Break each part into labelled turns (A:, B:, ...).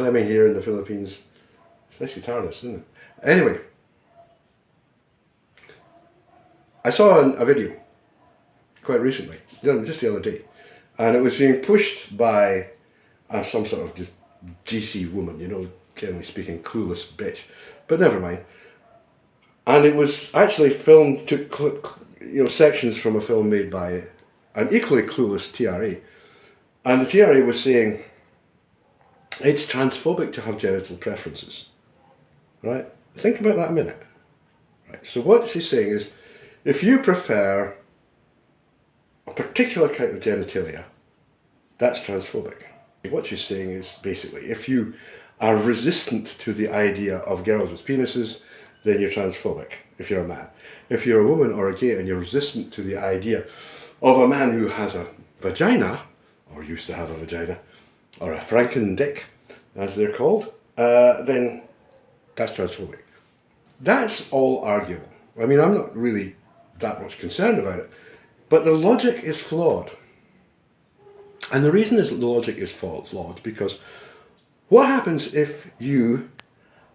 A: Fleming here in the Philippines. It's nice guitarist, isn't it? Anyway, I saw a video quite recently, just the other day, and it was being pushed by some sort of just GC woman, generally speaking, clueless bitch, but never mind. And it was actually filmed, took sections from a film made by an equally clueless TRA, and the TRA was saying it's transphobic to have genital preferences, right? Think about that a minute. Right. So what she's saying is, if you prefer a particular kind of genitalia, that's transphobic. What she's saying is basically, if you are resistant to the idea of girls with penises, then you're transphobic, if you're a man. If you're a woman or a gay and you're resistant to the idea of a man who has a vagina, or used to have a vagina, or a Franken dick, as they're called, then that's transphobic. That's all arguable. I mean, I'm not really that much concerned about it, but the logic is flawed. And the reason is the logic is flawed because what happens if you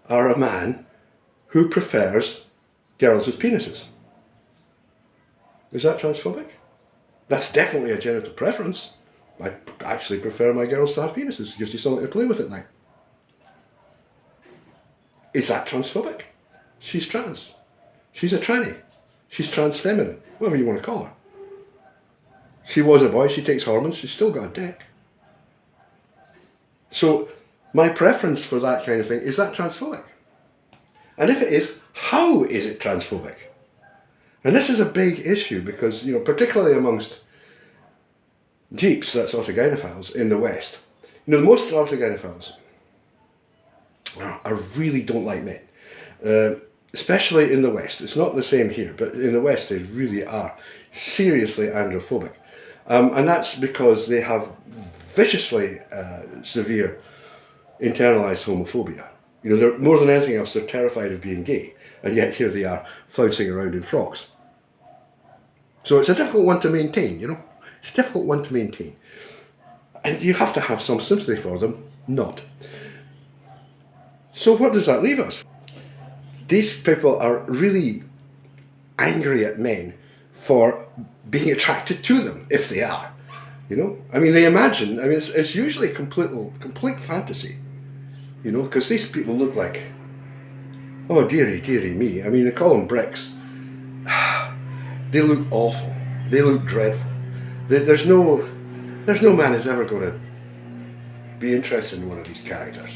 A: are a man who prefers girls with penises? Is that transphobic? That's definitely a genital preference. I actually prefer my girls to have penises. It gives you something to play with at night. Is that transphobic? She's trans. She's a tranny. She's transfeminine, whatever you want to call her. She was a boy, she takes hormones, she's still got a dick. So my preference for that kind of thing, is that transphobic? And if it is, how is it transphobic? And this is a big issue because, particularly amongst Jeeps, that's autogynephiles in the West, most autogynephiles I really don't like men. Especially in the West. It's not the same here, but in the West they really are seriously androphobic. And that's because they have viciously severe internalized homophobia. They're, more than anything else, they're terrified of being gay, and yet here they are flouncing around in frocks. So it's a difficult one to maintain, It's a difficult one to maintain. And you have to have some sympathy for them, not. So what does that leave us? These people are really angry at men for being attracted to them, if they are. I mean, they imagine, it's usually complete fantasy, because these people look like, oh dearie, dearie me. I mean, they call them bricks. They look awful. They look dreadful. There's no man who's ever going to be interested in one of these characters.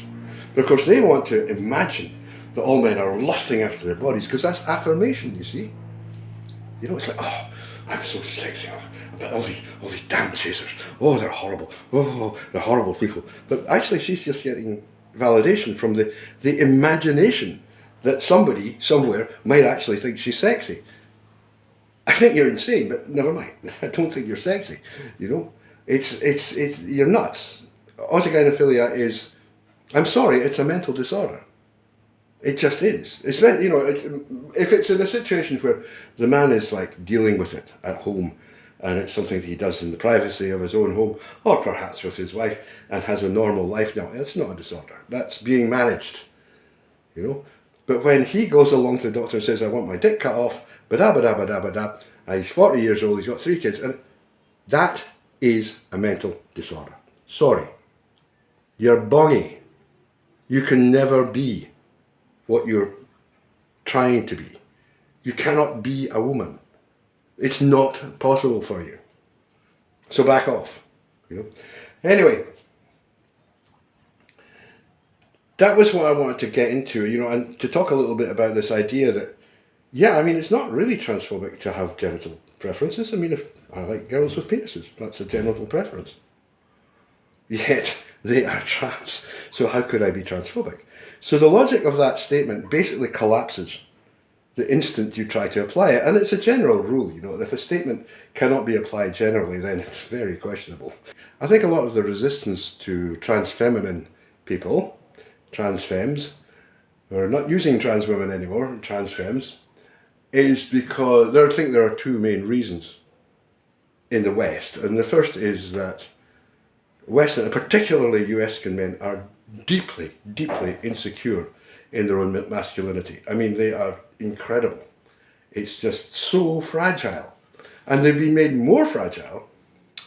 A: But of course, they want to imagine that all men are lusting after their bodies, because that's affirmation, you see. It's like, oh, I'm so sexy. But all these damn chasers. Oh, they're horrible. Oh, they're horrible people. But actually, she's just getting validation from the imagination that somebody somewhere might actually think she's sexy. I think you're insane, but never mind. I don't think you're sexy. It's you're nuts. Autogynephilia is, I'm sorry, it's a mental disorder. It just is. It's, if it's in a situation where the man is like dealing with it at home, and it's something that he does in the privacy of his own home, or perhaps with his wife, and has a normal life now, it's not a disorder. That's being managed, But when he goes along to the doctor and says, I want my dick cut off, ba-da-ba-da-ba-da-ba-da, and he's 40 years old, he's got 3 kids, and that is a mental disorder. Sorry. You're bongy. You can never be what you're trying to be. You cannot be a woman. It's not possible for you. So back off. Anyway, that was what I wanted to get into, and to talk a little bit about this idea that, it's not really transphobic to have genital preferences. If I like girls with penises, that's a genital preference. Yet they are trans. So how could I be transphobic? So the logic of that statement basically collapses the instant you try to apply it. And it's a general rule, if a statement cannot be applied generally, then it's very questionable. I think a lot of the resistance to transfeminine people, transfems, who are not using trans women anymore, transfems, is because I think there are 2 main reasons in the West. And the first is that Western, particularly US men, are deeply, deeply insecure in their own masculinity. I mean, they are incredible. It's just so fragile. And they've been made more fragile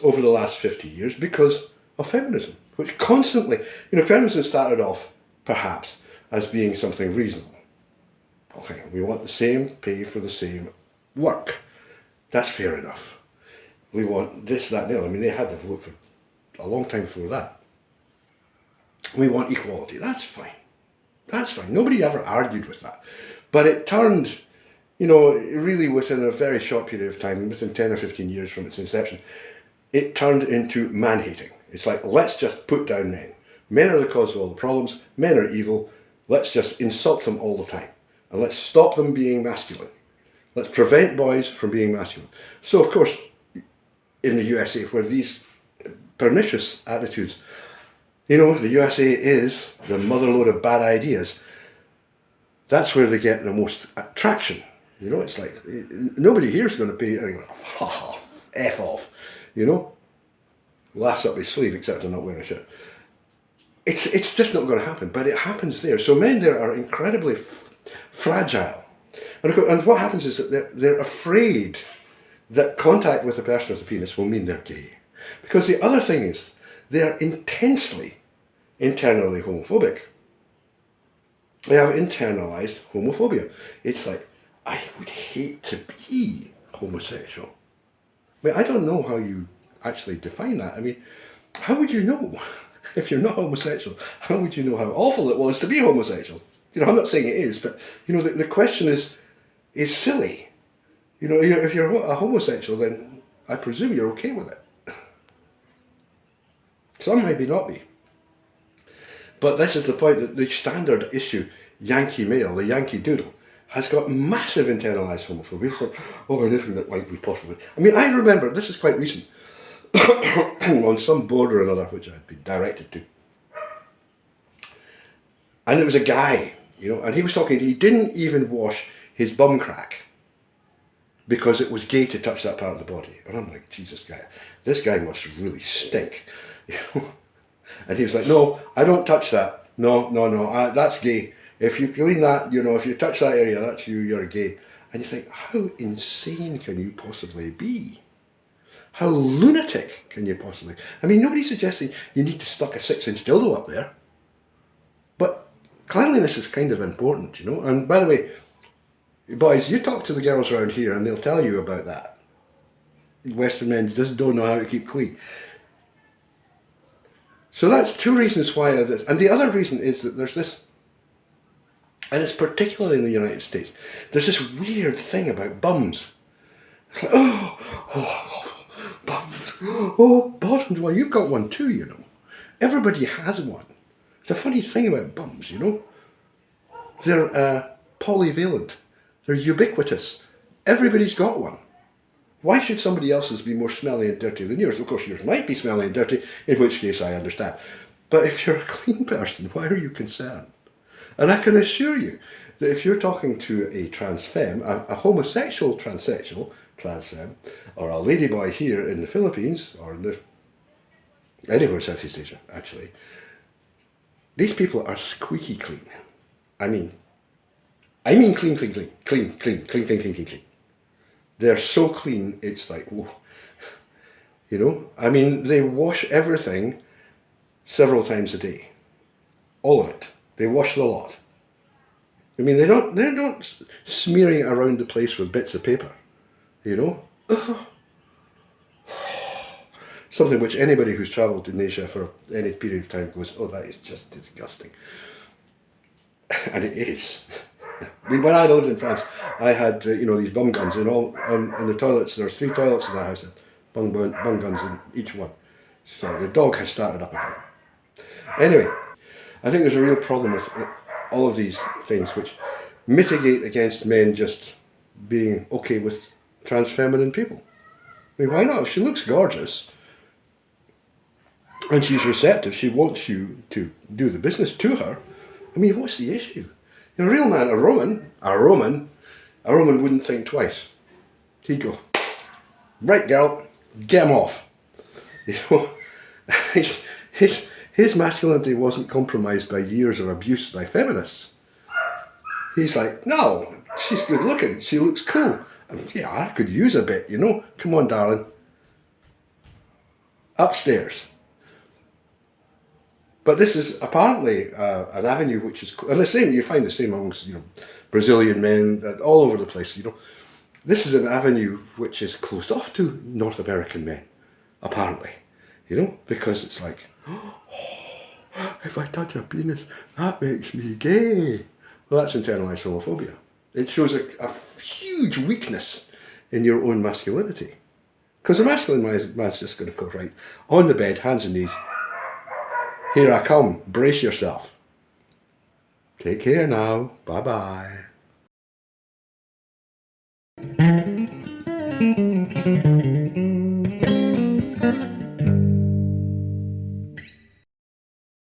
A: over the last 50 years because of feminism, which constantly, feminism started off perhaps as being something reasonable. Okay, we want the same pay for the same work. That's fair enough. We want this, that, and the other. I mean, they had to vote for a long time before that. We want equality. That's fine. That's fine. Nobody ever argued with that. But it turned, really within a very short period of time, within 10 or 15 years from its inception, it turned into man-hating. It's like, let's just put down men. Men are the cause of all the problems. Men are evil. Let's just insult them all the time. And let's stop them being masculine. Let's prevent boys from being masculine. So, of course, in the USA, where these pernicious attitudes, the USA is the motherlode of bad ideas, that's where they get the most traction. It's like, nobody here is going to pay, F off, laughs up his sleeve, except I'm not wearing a shirt. It's just not going to happen, but it happens there. So men there are incredibly fragile. And what happens is that they're afraid that contact with a person with a penis will mean they're gay. Because the other thing is, they're intensely, internally homophobic. They have internalized homophobia. It's like, I would hate to be homosexual. I mean, I don't know how you actually define that. I mean, how would you know? If you're not homosexual, how would you know how awful it was to be homosexual? I'm not saying it is, but, the question is silly. If you're a homosexual, then I presume you're okay with it. Some maybe not be. But this is the point, that the standard issue Yankee male, the Yankee doodle, has got massive internalized homophobia. It's like, anything that might be possible. I mean, I remember, this is quite recent, on some board or another, which I'd been directed to. And it was a guy, and he was talking, he didn't even wash his bum crack because it was gay to touch that part of the body. And I'm like, Jesus, this guy must really stink. And he was like, no, I don't touch that. No, that's gay. If you clean that, if you touch that area, that's you're gay. And you think, how insane can you possibly be? How lunatic can you possibly? I mean, nobody's suggesting you need to stuck a 6-inch dildo up there. But cleanliness is kind of important, And by the way, boys, you talk to the girls around here and they'll tell you about that. Western men just don't know how to keep clean. So that's two reasons why this. And the other reason is that there's this, and it's particularly in the United States, there's this weird thing about bums. It's like, bums. Oh, bottoms. Well, you've got one too, Everybody has one. The funny thing about bums, they're polyvalent. They're ubiquitous. Everybody's got one. Why should somebody else's be more smelly and dirty than yours? Of course, yours might be smelly and dirty, in which case I understand. But if you're a clean person, why are you concerned? And I can assure you that if you're talking to a trans femme, a homosexual transsexual trans femme, or a ladyboy here in the Philippines, or anywhere in Southeast Asia, actually, these people are squeaky clean. I mean clean. They're so clean, it's like, whoa. I mean, they wash everything several times a day. All of it. They wash the lot. I mean, they're not smearing around the place with bits of paper, Something which anybody who's travelled in Asia for any period of time goes, oh, that is just disgusting. And it is. I mean, when I lived in France, I had, these bum guns in the toilets. There were 3 toilets in that house, bum guns in each one. So the dog has started up again. Anyway, I think there's a real problem with all of these things which mitigate against men just being okay with trans feminine people. I mean, why not? If she looks gorgeous and she's receptive, she wants you to do the business to her. I mean, what's the issue? A real man, a Roman wouldn't think twice. He'd go, right girl, get him off. His masculinity wasn't compromised by years of abuse by feminists. He's like, no, she's good looking, she looks cool. And yeah, I could use a bit, you know. Come on, darling. Upstairs. But this is apparently an avenue which is, and the same, you find the same amongst, you know, Brazilian men, all over the place, you know. This is an avenue which is closed off to North American men, apparently, you know, because it's like, oh, if I touch a penis, that makes me gay. Well, that's internalized homophobia. It shows a huge weakness in your own masculinity. Because the masculine man's just going to go, right, on the bed, hands and knees, here I come, brace yourself. Take care now, bye-bye.